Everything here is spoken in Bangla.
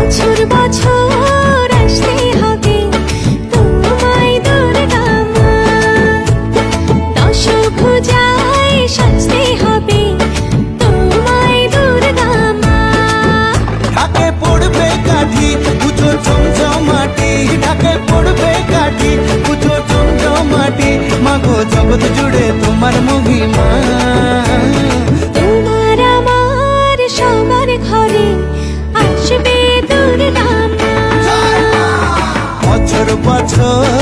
বছর বছর আসতে হবে তোমায় দুর্গা মা, দশভুজায় সাজতে হবে তোমায় দুর্গা মা। ঢাকে পড়বে কাঠি পুজো জমজমাটি, ঢাকে পড়বে কাঠি পুজো জমজমাটি, মাগো জগৎ জুড়ে তোমার মহিমা। তোমার আমার সবার ঘরে আসবে দুর্গা মা। বছর বছর